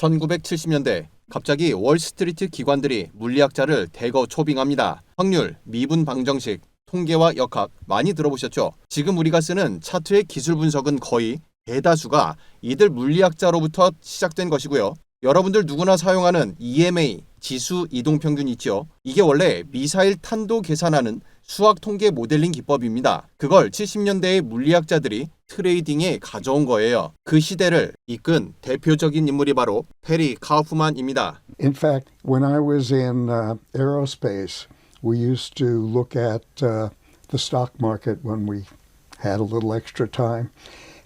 1970년대 갑자기 월스트리트 기관들이 물리학자를 대거 초빙합니다. 확률, 미분 방정식, 통계와 역학 많이 들어보셨죠? 지금 우리가 쓰는 차트의 기술 분석은 거의 대다수가 이들 물리학자로부터 시작된 것이고요. 여러분들 누구나 사용하는 EMA, 지수 이동평균 있죠? 이게 원래 미사일 탄도 계산하는 수학 통계 모델링 기법입니다. 그걸 70년대의 물리학자들이 트레이딩에 가져온 거예요. 그 시대를 이끈 대표적인 인물이 바로 페리 카우프만입니다. In fact, when I was in aerospace, we used to look at the stock market when we had a little extra time,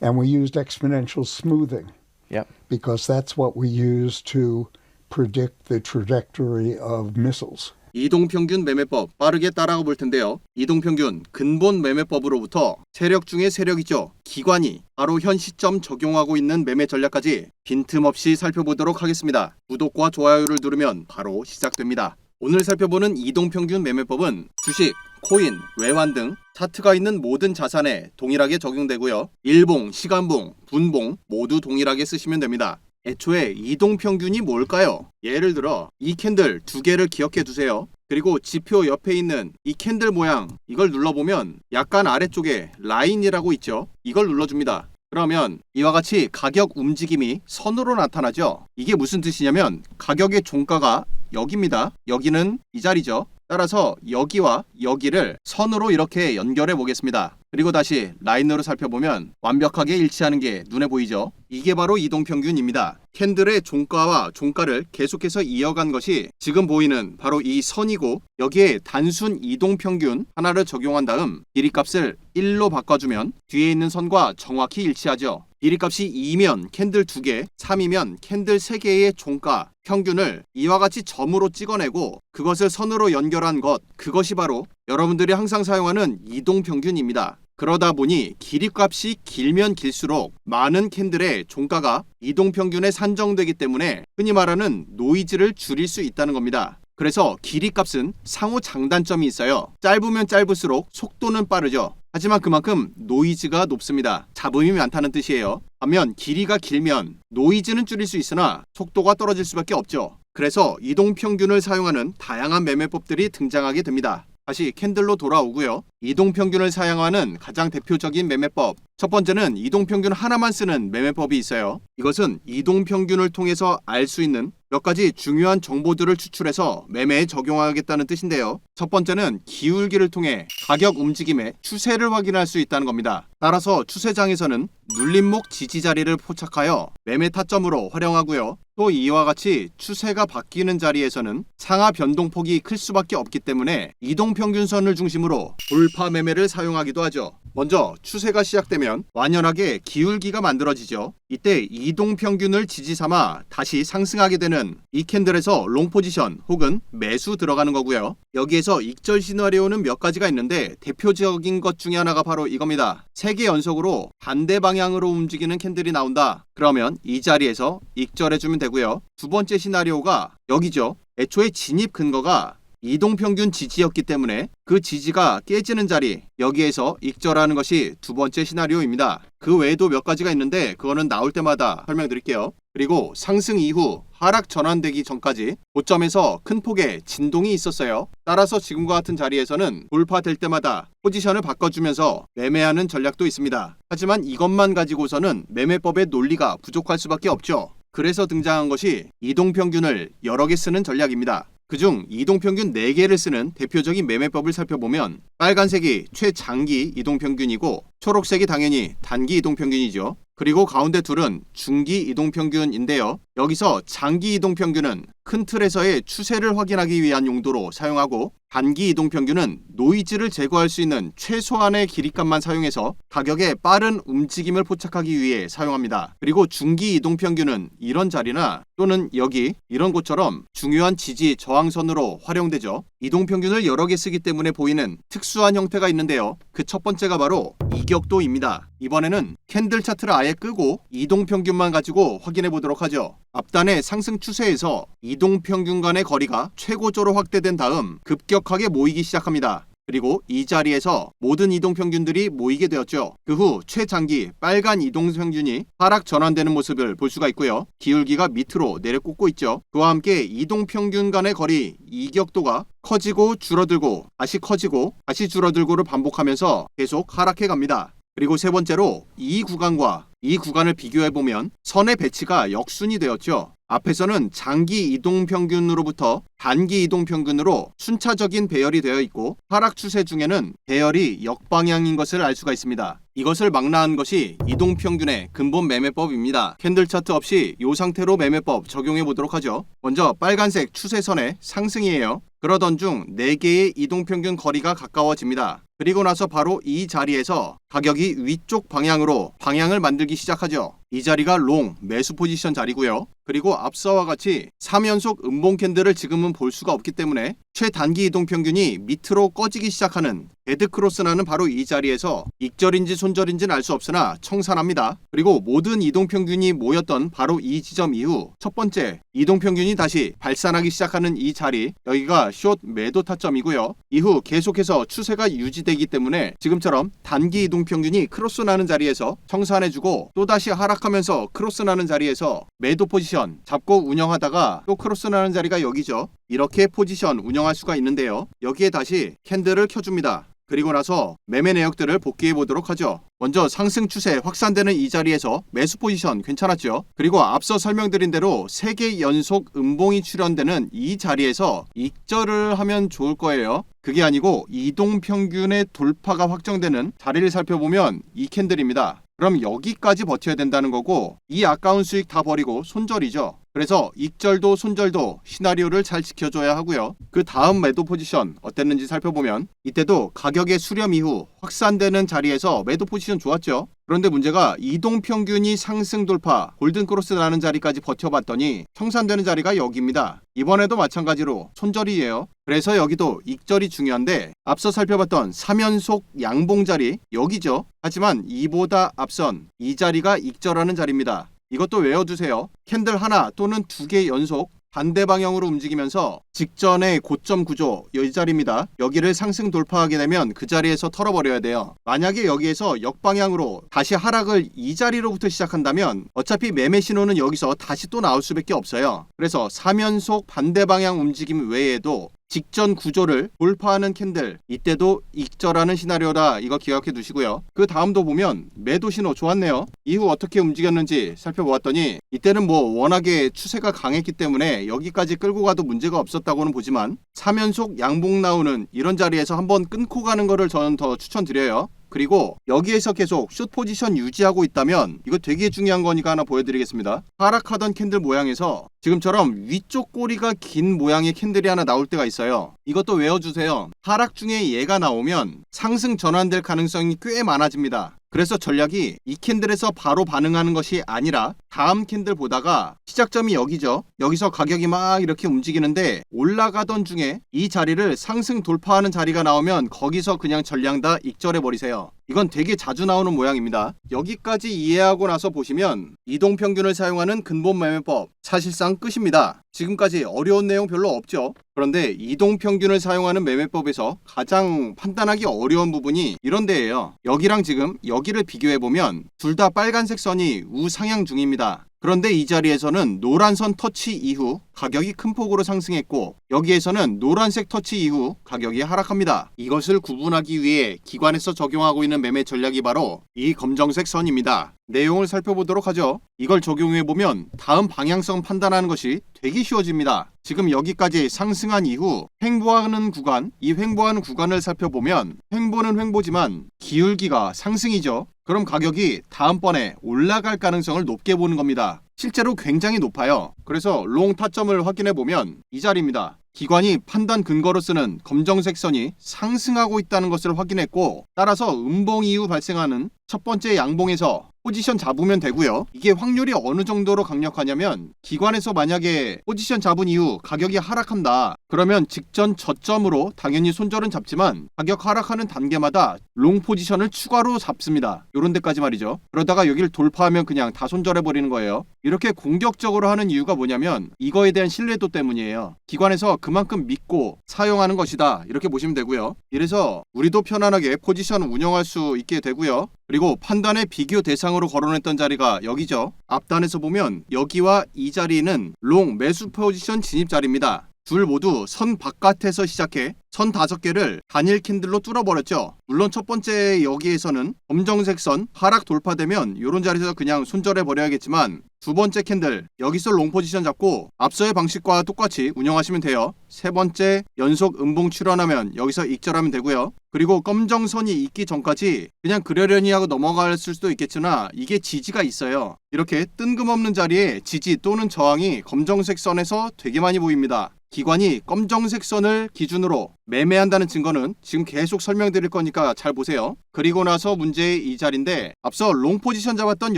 and we used exponential smoothing. Yep. Because that's what we use to predict the trajectory of missiles. 이동평균 매매법 빠르게 따라가 볼 텐데요. 이동평균 근본 매매법으로부터 세력 중의 세력이죠. 기관이 바로 현 시점 적용하고 있는 매매 전략까지 빈틈없이 살펴보도록 하겠습니다. 구독과 좋아요를 누르면 바로 시작됩니다. 오늘 살펴보는 이동평균 매매법은 주식, 코인, 외환 등 차트가 있는 모든 자산에 동일하게 적용되고요. 일봉, 시간봉, 분봉 모두 동일하게 쓰시면 됩니다. 애초에 이동평균이 뭘까요? 예를 들어 이 캔들 두 개를 기억해 두세요. 그리고 지표 옆에 있는 이 캔들 모양 이걸 눌러보면 약간 아래쪽에 라인이라고 있죠. 이걸 눌러줍니다. 그러면 이와 같이 가격 움직임이 선으로 나타나죠. 이게 무슨 뜻이냐면 가격의 종가가 여기입니다. 여기는 이 자리죠. 따라서 여기와 여기를 선으로 이렇게 연결해 보겠습니다. 그리고 다시 라인으로 살펴보면 완벽하게 일치하는 게 눈에 보이죠. 이게 바로 이동평균입니다. 캔들의 종가와 종가를 계속해서 이어간 것이 지금 보이는 바로 이 선이고 여기에 단순 이동평균 하나를 적용한 다음 길이값을 1로 바꿔주면 뒤에 있는 선과 정확히 일치하죠. 길이값이 2면 캔들 2개, 3이면 캔들 3개의 종가, 평균을 이와 같이 점으로 찍어내고 그것을 선으로 연결한 것, 그것이 바로 여러분들이 항상 사용하는 이동평균입니다. 그러다 보니 길이값이 길면 길수록 많은 캔들의 종가가 이동평균에 산정되기 때문에 흔히 말하는 노이즈를 줄일 수 있다는 겁니다. 그래서 길이값은 상호 장단점이 있어요. 짧으면 짧을수록 속도는 빠르죠. 하지만 그만큼 노이즈가 높습니다. 잡음이 많다는 뜻이에요. 반면 길이가 길면 노이즈는 줄일 수 있으나 속도가 떨어질 수밖에 없죠. 그래서 이동평균을 사용하는 다양한 매매법들이 등장하게 됩니다. 다시 캔들로 돌아오고요. 이동평균을 사용하는 가장 대표적인 매매법. 첫 번째는 이동평균 하나만 쓰는 매매법이 있어요. 이것은 이동평균을 통해서 알 수 있는 몇 가지 중요한 정보들을 추출해서 매매에 적용하겠다는 뜻인데요. 첫 번째는 기울기를 통해 가격 움직임의 추세를 확인할 수 있다는 겁니다. 따라서 추세장에서는 눌림목 지지 자리를 포착하여 매매 타점으로 활용하고요. 또 이와 같이 추세가 바뀌는 자리에서는 상하 변동폭이 클 수밖에 없기 때문에 이동평균선을 중심으로 돌파 매매를 사용하기도 하죠. 먼저 추세가 시작되면 완연하게 기울기가 만들어지죠. 이때 이동평균을 지지 삼아 다시 상승하게 되는 이 캔들에서 롱 포지션 혹은 매수 들어가는 거고요. 여기에서 익절 시나리오는 몇 가지가 있는데 대표적인 것 중에 하나가 바로 이겁니다. 3개 연속으로 반대 방향으로 움직이는 캔들이 나온다. 그러면 이 자리에서 익절해주면 되고요. 두 번째 시나리오가 여기죠. 애초에 진입 근거가 이동평균 지지였기 때문에 그 지지가 깨지는 자리, 여기에서 익절하는 것이 두 번째 시나리오입니다. 그 외에도 몇 가지가 있는데 그거는 나올 때마다 설명드릴게요. 그리고 상승 이후 하락 전환되기 전까지 고점에서 큰 폭의 진동이 있었어요. 따라서 지금과 같은 자리에서는 돌파될 때마다 포지션을 바꿔주면서 매매하는 전략도 있습니다. 하지만 이것만 가지고서는 매매법의 논리가 부족할 수밖에 없죠. 그래서 등장한 것이 이동평균을 여러 개 쓰는 전략입니다. 그중 이동평균 4개를 쓰는 대표적인 매매법을 살펴보면 빨간색이 최장기 이동평균이고 초록색이 당연히 단기 이동평균이죠. 그리고 가운데 둘은 중기 이동평균인데요. 여기서 장기 이동평균은 큰 틀에서의 추세를 확인하기 위한 용도로 사용하고 단기 이동평균은 노이즈를 제거할 수 있는 최소한의 길이값만 사용해서 가격의 빠른 움직임을 포착하기 위해 사용합니다. 그리고 중기 이동평균은 이런 자리나 또는 여기 이런 곳처럼 중요한 지지 저항선으로 활용되죠. 이동평균을 여러 개 쓰기 때문에 보이는 특수한 형태가 있는데요. 그 첫 번째가 바로 이격도입니다. 이번에는 캔들 차트를 아예 끄고 이동평균만 가지고 확인해 보도록 하죠. 앞단의 상승 추세에서 이동평균 간의 거리가 최고조로 확대된 다음 급격하게 모이기 시작합니다. 그리고 이 자리에서 모든 이동평균들이 모이게 되었죠. 그 후 최장기 빨간 이동평균이 하락 전환되는 모습을 볼 수가 있고요. 기울기가 밑으로 내려꽂고 있죠. 그와 함께 이동평균 간의 거리 이격도가 커지고 줄어들고 다시 커지고 다시 줄어들고를 반복하면서 계속 하락해 갑니다. 그리고 세 번째로 이 구간과 이 구간을 비교해보면 선의 배치가 역순이 되었죠. 앞에서는 장기 이동평균으로부터 단기 이동평균으로 순차적인 배열이 되어 있고 하락 추세 중에는 배열이 역방향인 것을 알 수가 있습니다. 이것을 망라한 것이 이동평균의 근본 매매법입니다. 캔들 차트 없이 이 상태로 매매법 적용해 보도록 하죠. 먼저 빨간색 추세선의 상승이에요. 그러던 중 4개의 이동평균 거리가 가까워집니다. 그리고 나서 바로 이 자리에서 가격이 위쪽 방향으로 방향을 만들기 시작하죠. 이 자리가 롱 매수 포지션 자리고요. 그리고 앞서와 같이 3연속 음봉 캔들을 지금은 볼 수가 없기 때문에 최단기 이동평균이 밑으로 꺼지기 시작하는 데드크로스나는 바로 이 자리에서 익절인지 손절인지는 알 수 없으나 청산합니다. 그리고 모든 이동평균이 모였던 바로 이 지점 이후 첫 번째 이동평균이 다시 발산하기 시작하는 이 자리, 여기가 숏 매도 타점이고요. 이후 계속해서 추세가 유지되기 때문에 지금처럼 단기 이동평균이 크로스 나는 자리에서 청산해주고 또다시 하락하면서 크로스 나는 자리에서 매도 포지션 잡고 운영하다가 또 크로스 나는 자리가 여기죠. 이렇게 포지션 운영할 수가 있는데요. 여기에 다시 캔들을 켜줍니다. 그리고 나서 매매 내역들을 복귀해 보도록 하죠. 먼저 상승 추세 확산되는 이 자리에서 매수 포지션 괜찮았죠. 그리고 앞서 설명드린 대로 3개 연속 음봉이 출현되는 이 자리에서 익절을 하면 좋을 거예요. 그게 아니고 이동평균의 돌파가 확정되는 자리를 살펴보면 이 캔들입니다. 그럼 여기까지 버텨야 된다는 거고 이 아까운 수익 다 버리고 손절이죠. 그래서 익절도 손절도 시나리오를 잘 지켜줘야 하고요. 그 다음 매도 포지션 어땠는지 살펴보면 이때도 가격의 수렴 이후 확산되는 자리에서 매도 포지션 좋았죠. 그런데 문제가 이동평균이 상승 돌파 골든크로스 나는 자리까지 버텨봤더니 청산되는 자리가 여기입니다. 이번에도 마찬가지로 손절이에요. 그래서 여기도 익절이 중요한데 앞서 살펴봤던 3연속 양봉 자리 여기죠. 하지만 이보다 앞선 이 자리가 익절하는 자리입니다. 이것도 외워두세요. 캔들 하나 또는 2개 연속 반대 방향으로 움직이면서 직전의 고점 구조 이 자리입니다. 여기를 상승 돌파하게 되면 그 자리에서 털어버려야 돼요. 만약에 여기에서 역방향으로 다시 하락을 이 자리로부터 시작한다면 어차피 매매 신호는 여기서 다시 또 나올 수밖에 없어요. 그래서 3연속 반대 방향 움직임 외에도 직전 구조를 돌파하는 캔들 이때도 익절하는 시나리오다. 이거 기억해 두시고요. 그 다음도 보면 매도 신호 좋았네요. 이후 어떻게 움직였는지 살펴보았더니 이때는 뭐 워낙에 추세가 강했기 때문에 여기까지 끌고 가도 문제가 없었다고는 보지만 3연속 양봉 나오는 이런 자리에서 한번 끊고 가는 거를 저는 더 추천드려요. 그리고 여기에서 계속 숏 포지션 유지하고 있다면 이거 되게 중요한 거니까 하나 보여드리겠습니다. 하락하던 캔들 모양에서 지금처럼 위쪽 꼬리가 긴 모양의 캔들이 하나 나올 때가 있어요. 이것도 외워주세요. 하락 중에 얘가 나오면 상승 전환될 가능성이 꽤 많아집니다. 그래서 전략이 이 캔들에서 바로 반응하는 것이 아니라 다음 캔들 보다가 시작점이 여기죠. 여기서 가격이 막 이렇게 움직이는데 올라가던 중에 이 자리를 상승 돌파하는 자리가 나오면 거기서 그냥 전량 다 익절해 버리세요. 이건 되게 자주 나오는 모양입니다. 여기까지 이해하고 나서 보시면 이동평균을 사용하는 근본 매매법 사실상 끝입니다. 지금까지 어려운 내용 별로 없죠. 그런데 이동평균을 사용하는 매매법에서 가장 판단하기 어려운 부분이 이런 데예요. 여기랑 지금 여기를 비교해보면 둘 다 빨간색 선이 우상향 중입니다. 그런데 이 자리에서는 노란선 터치 이후 가격이 큰 폭으로 상승했고 여기에서는 노란색 터치 이후 가격이 하락합니다. 이것을 구분하기 위해 기관에서 적용하고 있는 매매 전략이 바로 이 검정색 선입니다. 내용을 살펴보도록 하죠. 이걸 적용해보면 다음 방향성 판단하는 것이 되게 쉬워집니다. 지금 여기까지 상승한 이후 횡보하는 구간, 이 횡보하는 구간을 살펴보면 횡보는 횡보지만 기울기가 상승이죠. 그럼 가격이 다음번에 올라갈 가능성을 높게 보는 겁니다. 실제로 굉장히 높아요. 그래서 롱 타점을 확인해 보면 이 자리입니다. 기관이 판단 근거로 쓰는 검정색 선이 상승하고 있다는 것을 확인했고 따라서 음봉 이후 발생하는 첫 번째 양봉에서 포지션 잡으면 되고요. 이게 확률이 어느 정도로 강력하냐면 기관에서 만약에 포지션 잡은 이후 가격이 하락한다. 그러면 직전 저점으로 당연히 손절은 잡지만 가격 하락하는 단계마다 롱 포지션을 추가로 잡습니다. 요런 데까지 말이죠. 그러다가 여기를 돌파하면 그냥 다 손절해 버리는 거예요. 이렇게 공격적으로 하는 이유가 뭐냐면 이거에 대한 신뢰도 때문이에요. 기관에서 그만큼 믿고 사용하는 것이다. 이렇게 보시면 되고요. 이래서 우리도 편안하게 포지션 운영할 수 있게 되고요. 그리고 판단의 비교 대상으로 거론했던 자리가 여기죠. 앞단에서 보면 여기와 이 자리는 롱 매수 포지션 진입 자리입니다. 둘 모두 선 바깥에서 시작해 선 5개를 단일 캔들로 뚫어버렸죠. 물론 첫 번째 여기에서는 검정색 선 하락 돌파되면 이런 자리에서 그냥 손절해 버려야겠지만 두 번째 캔들 여기서 롱 포지션 잡고 앞서의 방식과 똑같이 운영하시면 돼요. 세 번째 연속 음봉 출현하면 여기서 익절하면 되고요. 그리고 검정선이 있기 전까지 그냥 그러려니 하고 넘어갔을 수도 있겠으나 이게 지지가 있어요. 이렇게 뜬금없는 자리에 지지 또는 저항이 검정색 선에서 되게 많이 보입니다. 기관이 검정색 선을 기준으로 매매한다는 증거는 지금 계속 설명드릴 거니까 잘 보세요. 그리고 나서 문제의 이 자리인데 앞서 롱 포지션 잡았던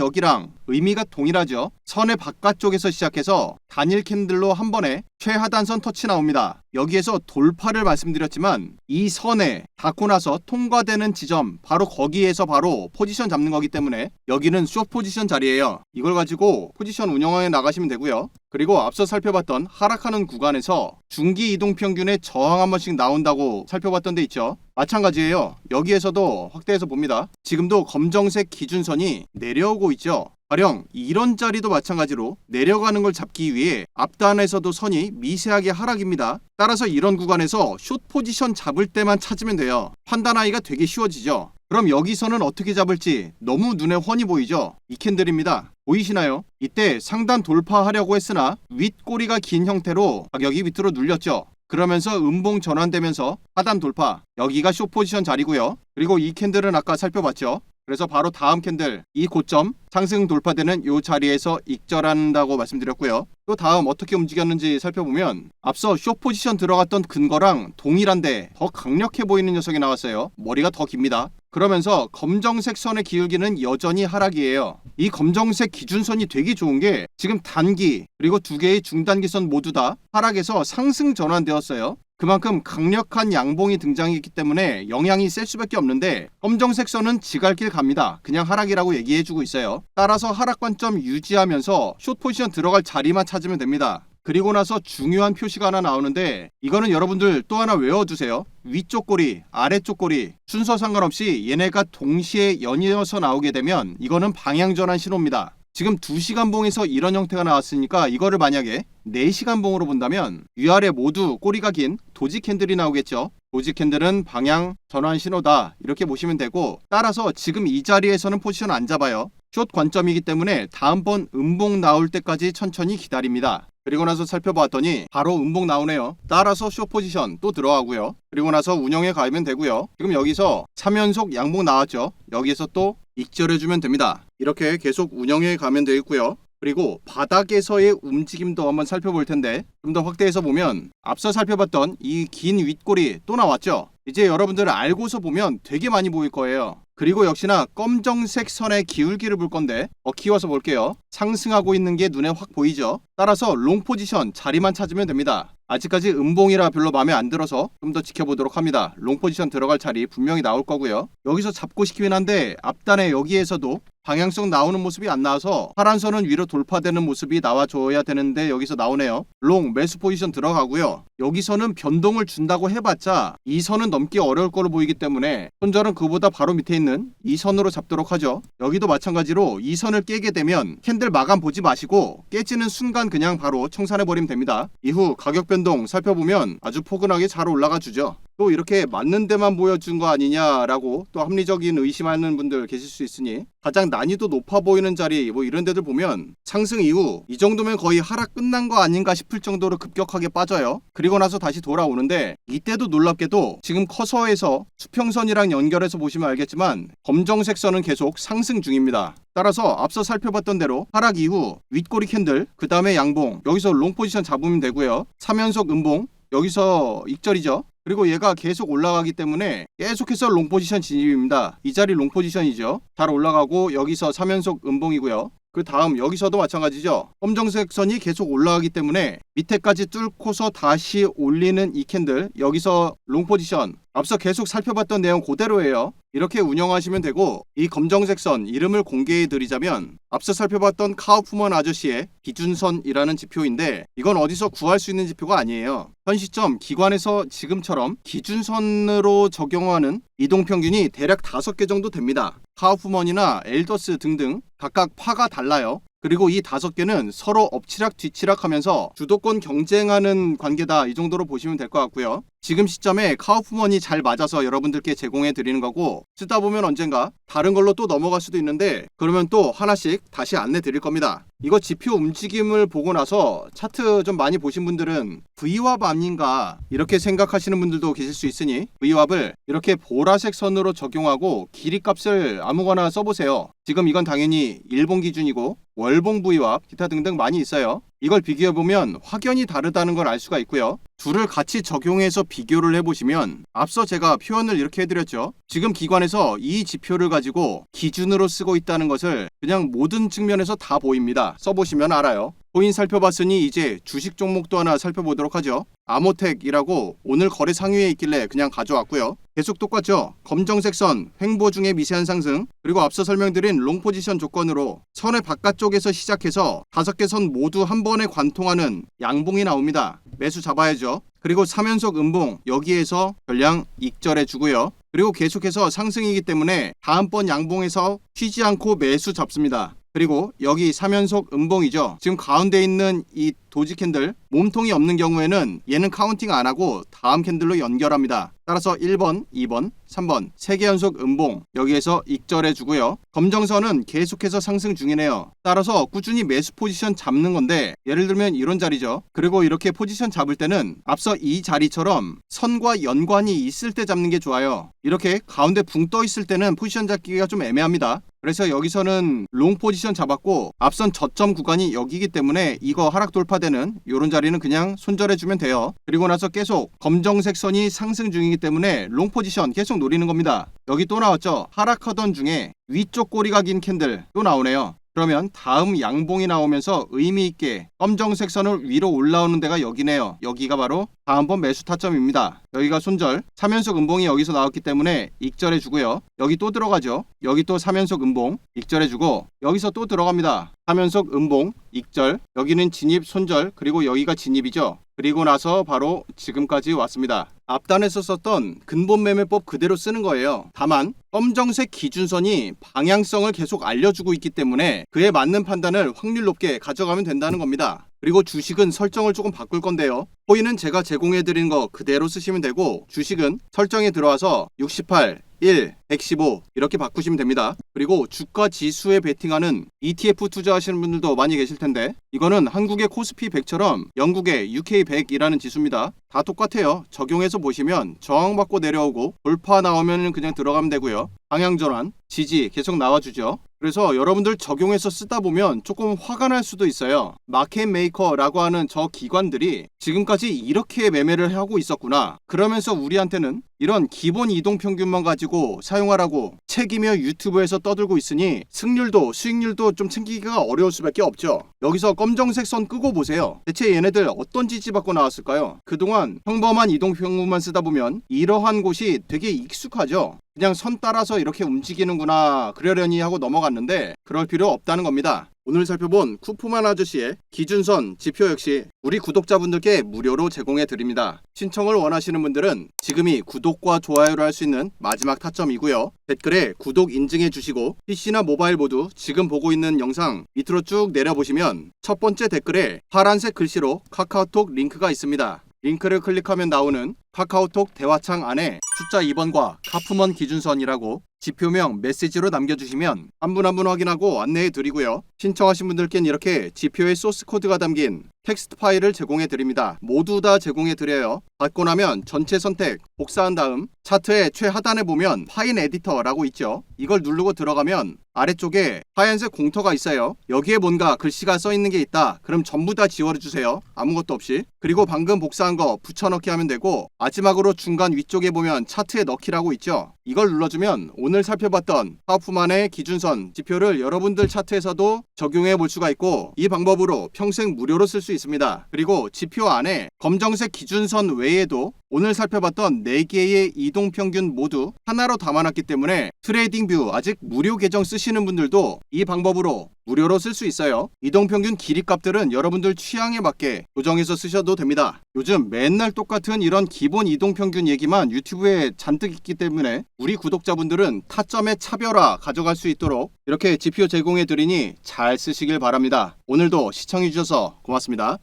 여기랑 의미가 동일하죠. 선의 바깥쪽에서 시작해서 단일 캔들로 한 번에 최하단선 터치 나옵니다. 여기에서 돌파를 말씀드렸지만 이 선에 닿고 나서 통과되는 지점 바로 거기에서 바로 포지션 잡는 거기 때문에 여기는 숏 포지션 자리예요. 이걸 가지고 포지션 운영해 나가시면 되고요. 그리고 앞서 살펴봤던 하락하는 구간에서 중기 이동 평균의 저항 한 번씩 나온다고 살펴봤던 데 있죠. 마찬가지예요. 여기에서도 확대해서 봅니다. 지금도 검정색 기준선이 내려오고 있죠. 가령 이런 자리도 마찬가지로 내려가는 걸 잡기 위해 앞단에서도 선이 미세하게 하락입니다. 따라서 이런 구간에서 숏 포지션 잡을 때만 찾으면 돼요. 판단하기가 되게 쉬워지죠. 그럼 여기서는 어떻게 잡을지 너무 눈에 훤히 보이죠? 이 캔들입니다. 보이시나요? 이때 상단 돌파하려고 했으나 윗꼬리가 긴 형태로 가격이 밑으로 눌렸죠. 그러면서 음봉 전환되면서 하단 돌파, 여기가 숏 포지션 자리고요. 그리고 이 캔들은 아까 살펴봤죠. 그래서 바로 다음 캔들 이 고점 상승 돌파되는 이 자리에서 익절한다고 말씀드렸고요. 또 다음 어떻게 움직였는지 살펴보면 앞서 숏 포지션 들어갔던 근거랑 동일한데 더 강력해 보이는 녀석이 나왔어요. 머리가 더 깁니다. 그러면서 검정색 선의 기울기는 여전히 하락이에요. 이 검정색 기준선이 되게 좋은 게 지금 단기 그리고 두 개의 중단기선 모두 다 하락에서 상승 전환되었어요. 그만큼 강력한 양봉이 등장했기 때문에 영향이 셀 수밖에 없는데 검정색 선은 지갈길 갑니다. 그냥 하락이라고 얘기해주고 있어요. 따라서 하락 관점 유지하면서 숏 포지션 들어갈 자리만 찾으면 됩니다. 그리고 나서 중요한 표시가 하나 나오는데 이거는 여러분들 또 하나 외워두세요. 위쪽 꼬리, 아래쪽 꼬리 순서 상관없이 얘네가 동시에 연이어서 나오게 되면 이거는 방향전환 신호입니다. 지금 2시간 봉에서 이런 형태가 나왔으니까 이거를 만약에 4시간 봉으로 본다면 위아래 모두 꼬리가 긴 도지 캔들이 나오겠죠. 도지 캔들은 방향 전환 신호다 이렇게 보시면 되고 따라서 지금 이 자리에서는 포지션 안 잡아요. 숏 관점이기 때문에 다음번 음봉 나올 때까지 천천히 기다립니다. 그리고 나서 살펴봤더니 바로 음봉 나오네요. 따라서 숏 포지션 또 들어가고요. 그리고 나서 운영에 가면 되고요. 지금 여기서 3연속 양봉 나왔죠. 여기에서 또 익절해주면 됩니다. 이렇게 계속 운영해 가면 되겠고요. 그리고 바닥에서의 움직임도 한번 살펴볼 텐데 좀 더 확대해서 보면 앞서 살펴봤던 이 긴 윗꼬리 또 나왔죠. 이제 여러분들 알고서 보면 되게 많이 보일 거예요. 그리고 역시나 검정색 선의 기울기를 볼 건데 키워서 볼게요. 상승하고 있는 게 눈에 확 보이죠. 따라서 롱 포지션 자리만 찾으면 됩니다. 아직까지 음봉이라 별로 마음에 안 들어서 좀 더 지켜보도록 합니다. 롱 포지션 들어갈 자리 분명히 나올 거고요. 여기서 잡고 싶긴 한데 앞단에 여기에서도 방향성 나오는 모습이 안 나와서 파란 선은 위로 돌파되는 모습이 나와줘야 되는데 여기서 나오네요. 롱 매수 포지션 들어가고요. 여기서는 변동을 준다고 해봤자 이 선은 넘기 어려울 거로 보이기 때문에 손절은 그보다 바로 밑에 있는 이 선으로 잡도록 하죠. 여기도 마찬가지로 이 선을 깨게 되면 캔들 마감 보지 마시고 깨지는 순간 그냥 바로 청산해버리면 됩니다. 이후 가격 변동 살펴보면 아주 포근하게 잘 올라가 주죠. 또 이렇게 맞는 데만 보여준 거 아니냐라고 또 합리적인 의심하는 분들 계실 수 있으니 가장 난이도 높아 보이는 자리 뭐 이런 데들 보면 상승 이후 이 정도면 거의 하락 끝난 거 아닌가 싶을 정도로 급격하게 빠져요. 그리고 나서 다시 돌아오는데 이때도 놀랍게도 지금 커서에서 수평선이랑 연결해서 보시면 알겠지만 검정색 선은 계속 상승 중입니다. 따라서 앞서 살펴봤던 대로 하락 이후 윗꼬리 캔들 그 다음에 양봉 여기서 롱 포지션 잡으면 되고요. 3연속 음봉 여기서 익절이죠. 그리고 얘가 계속 올라가기 때문에 계속해서 롱 포지션 진입입니다. 이 자리 롱 포지션이죠. 잘 올라가고 여기서 3연속 음봉이고요. 그 다음 여기서도 마찬가지죠. 검정색 선이 계속 올라가기 때문에 밑에까지 뚫고서 다시 올리는 이 캔들, 여기서 롱 포지션, 앞서 계속 살펴봤던 내용 그대로예요. 이렇게 운영하시면 되고, 이 검정색 선 이름을 공개해 드리자면 앞서 살펴봤던 카우프먼 아저씨의 기준선이라는 지표인데, 이건 어디서 구할 수 있는 지표가 아니에요. 현 시점 기관에서 지금처럼 기준선으로 적용하는 이동평균이 대략 5개 정도 됩니다. 카우프먼이나 엘더스 등등 각각 파가 달라요. 그리고 이 5개는 서로 엎치락 뒤치락 하면서 주도권 경쟁하는 관계다, 이 정도로 보시면 될 것 같고요. 지금 시점에 카우프먼이 잘 맞아서 여러분들께 제공해 드리는 거고, 쓰다 보면 언젠가 다른 걸로 또 넘어갈 수도 있는데 그러면 또 하나씩 다시 안내 드릴 겁니다. 이거 지표 움직임을 보고 나서 차트 좀 많이 보신 분들은 V왑 아닌가 이렇게 생각하시는 분들도 계실 수 있으니, V왑을 이렇게 보라색 선으로 적용하고 길이값을 아무거나 써보세요. 지금 이건 당연히 일본 기준이고 월봉 V왑 기타 등등 많이 있어요. 이걸 비교해보면 확연히 다르다는 걸 알 수가 있고요. 둘을 같이 적용해서 비교를 해보시면 앞서 제가 표현을 이렇게 해드렸죠. 지금 기관에서 이 지표를 가지고 기준으로 쓰고 있다는 것을 그냥 모든 측면에서 다 보입니다. 써보시면 알아요. 코인 살펴봤으니 이제 주식 종목도 하나 살펴보도록 하죠. 아모텍이라고 오늘 거래 상위에 있길래 그냥 가져왔고요. 계속 똑같죠. 검정색 선, 횡보 중에 미세한 상승, 그리고 앞서 설명드린 롱 포지션 조건으로 선의 바깥쪽에서 시작해서 5개 선 모두 한 번에 관통하는 양봉이 나옵니다. 매수 잡아야죠. 그리고 3연속 음봉, 여기에서 전량 익절해 주고요. 그리고 계속해서 상승이기 때문에 다음번 양봉에서 쉬지 않고 매수 잡습니다. 그리고 여기 3연속 음봉이죠. 지금 가운데 있는 이 도지 캔들, 몸통이 없는 경우에는 얘는 카운팅 안 하고 다음 캔들로 연결합니다. 따라서 1번, 2번, 3번 3개 연속 음봉, 여기에서 익절해 주고요. 검정선은 계속해서 상승 중이네요. 따라서 꾸준히 매수 포지션 잡는 건데, 예를 들면 이런 자리죠. 그리고 이렇게 포지션 잡을 때는 앞서 이 자리처럼 선과 연관이 있을 때 잡는 게 좋아요. 이렇게 가운데 붕 떠 있을 때는 포지션 잡기가 좀 애매합니다. 그래서 여기서는 롱 포지션 잡았고 앞선 저점 구간이 여기기 때문에 이거 하락 돌파되는 이런 자리는 그냥 손절해주면 돼요. 그리고 나서 계속 검정색 선이 상승 중이기 때문에 롱 포지션 계속 노리는 겁니다. 여기 또 나왔죠. 하락하던 중에 위쪽 꼬리가 긴 캔들 또 나오네요. 그러면 다음 양봉이 나오면서 의미있게 검정색 선을 위로 올라오는 데가 여기네요. 여기가 바로 다음번 매수 타점입니다. 여기가 손절, 3연속 음봉이 여기서 나왔기 때문에 익절해주고요. 여기 또 들어가죠. 여기 또 3연속 음봉 익절해주고 여기서 또 들어갑니다. 3연속 음봉 익절, 여기는 진입 손절, 그리고 여기가 진입이죠. 그리고 나서 바로 지금까지 왔습니다. 앞단에서 썼던 근본 매매법 그대로 쓰는 거예요. 다만 검정색 기준선이 방향성을 계속 알려주고 있기 때문에 그에 맞는 판단을 확률 높게 가져가면 된다는 겁니다. 그리고 주식은 설정을 조금 바꿀 건데요. 코인은 제가 제공해드린 거 그대로 쓰시면 되고, 주식은 설정에 들어와서 68, 1, 115 이렇게 바꾸시면 됩니다. 그리고 주가 지수에 베팅하는 ETF 투자하시는 분들도 많이 계실 텐데, 이거는 한국의 코스피 100처럼 영국의 UK 100이라는 지수입니다. 다 똑같아요. 적용해서 보시면 저항받고 내려오고 돌파 나오면 그냥 들어가면 되고요. 방향전환, 지지 계속 나와주죠. 그래서 여러분들 적용해서 쓰다 보면 조금 화가 날 수도 있어요. 마켓 메이커라고 하는 저 기관들이 지금까지 이렇게 매매를 하고 있었구나. 그러면서 우리한테는 이런 기본 이동평균만 가지고 사용하라고 책이며 유튜브에서 떠들고 있으니 승률도 수익률도 좀 챙기기가 어려울 수밖에 없죠. 여기서 검정색 선 끄고 보세요. 대체 얘네들 어떤 지지 받고 나왔을까요? 그동안 평범한 이동평균만 쓰다 보면 이러한 곳이 되게 익숙하죠. 그냥 선 따라서 이렇게 움직이는구나 그러려니 하고 넘어갔는데 그럴 필요 없다는 겁니다. 오늘 살펴본 쿠프만 아저씨의 기준선 지표 역시 우리 구독자분들께 무료로 제공해 드립니다. 신청을 원하시는 분들은 지금이 구독과 좋아요를 할 수 있는 마지막 타점이고요. 댓글에 구독 인증해 주시고 PC나 모바일 모두 지금 보고 있는 영상 밑으로 쭉 내려보시면 첫 번째 댓글에 파란색 글씨로 카카오톡 링크가 있습니다. 링크를 클릭하면 나오는 카카오톡 대화창 안에 숫자 2번과 카프먼 기준선이라고 지표명 메시지로 남겨주시면 한 분 한 분 확인하고 안내해 드리고요. 신청하신 분들께는 이렇게 지표의 소스 코드가 담긴 텍스트 파일을 제공해 드립니다. 모두 다 제공해 드려요. 받고 나면 전체 선택, 복사한 다음 차트의 최하단에 보면 파일 에디터라고 있죠. 이걸 누르고 들어가면 아래쪽에 하얀색 공터가 있어요. 여기에 뭔가 글씨가 써 있는 게 있다. 그럼 전부 다 지워주세요. 아무것도 없이. 그리고 방금 복사한 거 붙여넣기 하면 되고, 마지막으로 중간 위쪽에 보면 차트에 넣기라고 있죠. 이걸 눌러주면 오늘 살펴봤던 하프만의 기준선 지표를 여러분들 차트에서도 적용해 볼 수가 있고, 이 방법으로 평생 무료로 쓸 수 있습니다. 그리고 지표 안에 검정색 기준선 외에도 오늘 살펴봤던 4개의 이동평균 모두 하나로 담아놨기 때문에 트레이딩뷰 아직 무료 계정 쓰시는 분들도 이 방법으로 무료로 쓸 수 있어요. 이동평균 길이 값들은 여러분들 취향에 맞게 조정해서 쓰셔도 됩니다. 요즘 맨날 똑같은 이런 기본 이동평균 얘기만 유튜브에 잔뜩 있기 때문에 우리 구독자분들은 타점의 차별화 가져갈 수 있도록 이렇게 지표 제공해 드리니 잘 쓰시길 바랍니다. 오늘도 시청해 주셔서 고맙습니다.